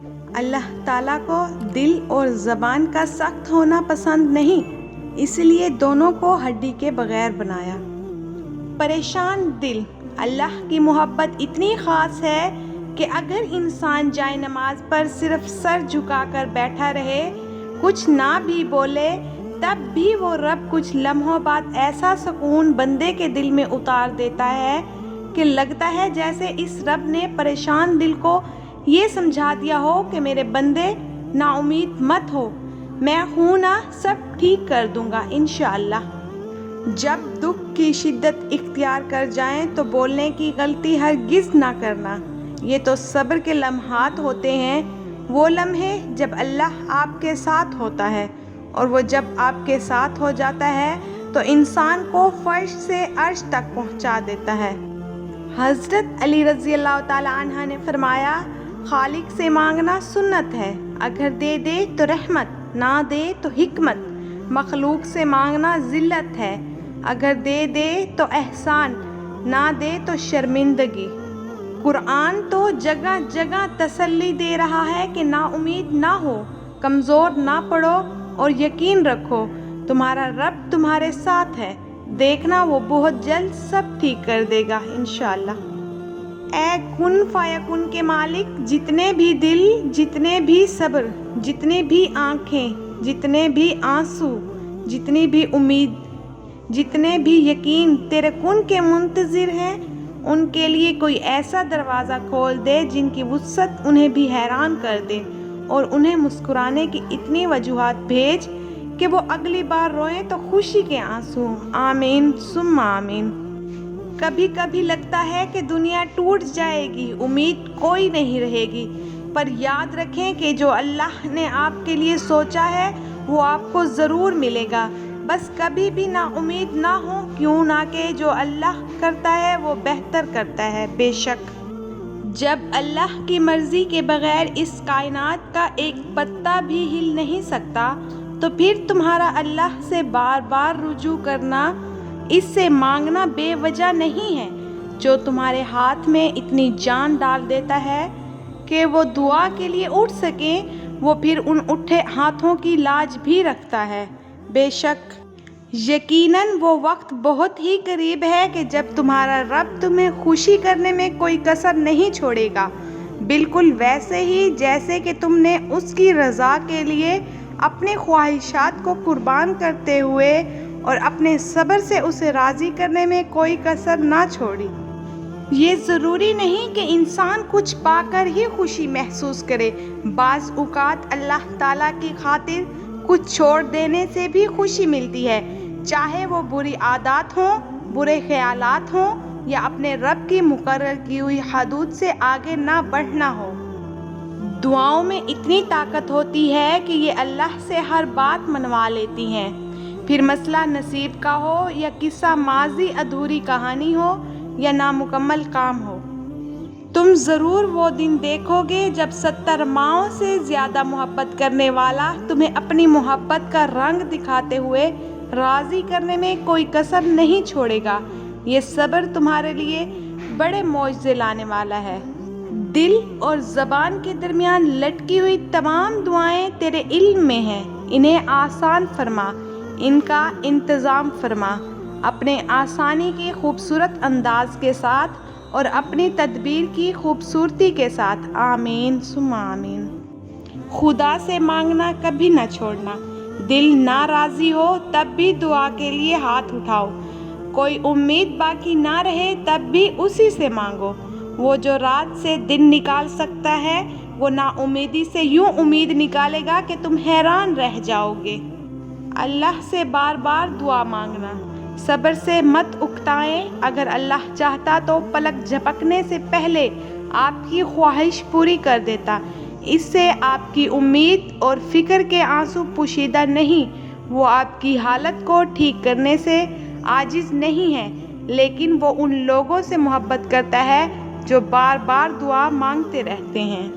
اللہ تعالیٰ کو دل اور زبان کا سخت ہونا پسند نہیں، اس لیے دونوں کو ہڈی کے بغیر بنایا۔ پریشان دل، اللہ کی محبت اتنی خاص ہے کہ اگر انسان جائے نماز پر صرف سر جھکا کر بیٹھا رہے، کچھ نہ بھی بولے، تب بھی وہ رب کچھ لمحوں بعد ایسا سکون بندے کے دل میں اتار دیتا ہے کہ لگتا ہے جیسے اس رب نے پریشان دل کو یہ سمجھا دیا ہو کہ میرے بندے نا امید مت ہو، میں ہوں نا، سب ٹھیک کر دوں گا انشاءاللہ۔ جب دکھ کی شدت اختیار کر جائیں تو بولنے کی غلطی ہرگز نہ کرنا، یہ تو صبر کے لمحات ہوتے ہیں، وہ لمحے جب اللہ آپ کے ساتھ ہوتا ہے، اور وہ جب آپ کے ساتھ ہو جاتا ہے تو انسان کو فرش سے عرش تک پہنچا دیتا ہے۔ حضرت علی رضی اللہ تعالیٰ عنہ نے فرمایا، خالق سے مانگنا سنت ہے، اگر دے دے تو رحمت، نہ دے تو حکمت، مخلوق سے مانگنا ذلت ہے، اگر دے دے تو احسان، نہ دے تو شرمندگی۔ قرآن تو جگہ جگہ تسلی دے رہا ہے کہ نا امید نہ ہو، کمزور نہ پڑو اور یقین رکھو تمہارا رب تمہارے ساتھ ہے، دیکھنا وہ بہت جلد سب ٹھیک کر دے گا انشاءاللہ۔ اے کن فیکن کے مالک، جتنے بھی دل، جتنے بھی صبر، جتنے بھی آنکھیں، جتنے بھی آنسو، جتنی بھی امید، جتنے بھی یقین تیرے کن کے منتظر ہیں، ان کے لیے کوئی ایسا دروازہ کھول دے جن کی وسعت انہیں بھی حیران کر دے، اور انہیں مسکرانے کی اتنی وجوہات بھیج کہ وہ اگلی بار روئیں تو خوشی کے آنسو۔ آمین ثم آمین۔ کبھی کبھی لگتا ہے کہ دنیا ٹوٹ جائے گی، امید کوئی نہیں رہے گی، پر یاد رکھیں کہ جو اللہ نے آپ کے لیے سوچا ہے وہ آپ کو ضرور ملے گا، بس کبھی بھی نا امید نہ ہو، کیوں نہ کہ جو اللہ کرتا ہے وہ بہتر کرتا ہے۔ بے شک جب اللہ کی مرضی کے بغیر اس کائنات کا ایک پتا بھی ہل نہیں سکتا، تو پھر تمہارا اللہ سے بار بار رجوع کرنا، اس سے مانگنا بے وجہ نہیں ہے، جو تمہارے ہاتھ میں اتنی جان ڈال دیتا ہے کہ وہ دعا کے لیے اٹھ سکیں، وہ پھر ان اٹھے ہاتھوں کی لاج بھی رکھتا ہے۔ بے شک یقیناً وہ وقت بہت ہی قریب ہے کہ جب تمہارا رب تمہیں خوشی کرنے میں کوئی کسر نہیں چھوڑے گا، بالکل ویسے ہی جیسے کہ تم نے اس کی رضا کے لیے اپنے خواہشات کو قربان کرتے ہوئے اور اپنے صبر سے اسے راضی کرنے میں کوئی کسر نہ چھوڑی۔ یہ ضروری نہیں کہ انسان کچھ پا کر ہی خوشی محسوس کرے، بعض اوقات اللہ تعالیٰ کی خاطر کچھ چھوڑ دینے سے بھی خوشی ملتی ہے، چاہے وہ بری عادات ہوں، برے خیالات ہوں، یا اپنے رب کی مقرر کی ہوئی حدود سے آگے نہ بڑھنا ہو۔ دعاؤں میں اتنی طاقت ہوتی ہے کہ یہ اللہ سے ہر بات منوا لیتی ہیں، پھر مسئلہ نصیب کا ہو یا قصہ ماضی ادھوری کہانی ہو یا نامکمل کام ہو۔ تم ضرور وہ دن دیکھو گے جب 70 ماؤں سے زیادہ محبت کرنے والا تمہیں اپنی محبت کا رنگ دکھاتے ہوئے راضی کرنے میں کوئی کسر نہیں چھوڑے گا۔ یہ صبر تمہارے لیے بڑے معجزے لانے والا ہے۔ دل اور زبان کے درمیان لٹکی ہوئی تمام دعائیں تیرے علم میں ہیں، انہیں آسان فرما، ان کا انتظام فرما، اپنے آسانی کی خوبصورت انداز کے ساتھ اور اپنی تدبیر کی خوبصورتی کے ساتھ۔ آمین ثم آمین۔ خدا سے مانگنا کبھی نہ چھوڑنا، دل ناراضی ہو تب بھی دعا کے لیے ہاتھ اٹھاؤ، کوئی امید باقی نہ رہے تب بھی اسی سے مانگو، وہ جو رات سے دن نکال سکتا ہے وہ نا امیدی سے یوں امید نکالے گا کہ تم حیران رہ جاؤ گے۔ اللہ سے بار بار دعا مانگنا، صبر سے مت اکتائیں، اگر اللہ چاہتا تو پلک جھپکنے سے پہلے آپ کی خواہش پوری کر دیتا، اس سے آپ کی امید اور فکر کے آنسو پوشیدہ نہیں، وہ آپ کی حالت کو ٹھیک کرنے سے عاجز نہیں ہے، لیکن وہ ان لوگوں سے محبت کرتا ہے جو بار بار دعا مانگتے رہتے ہیں۔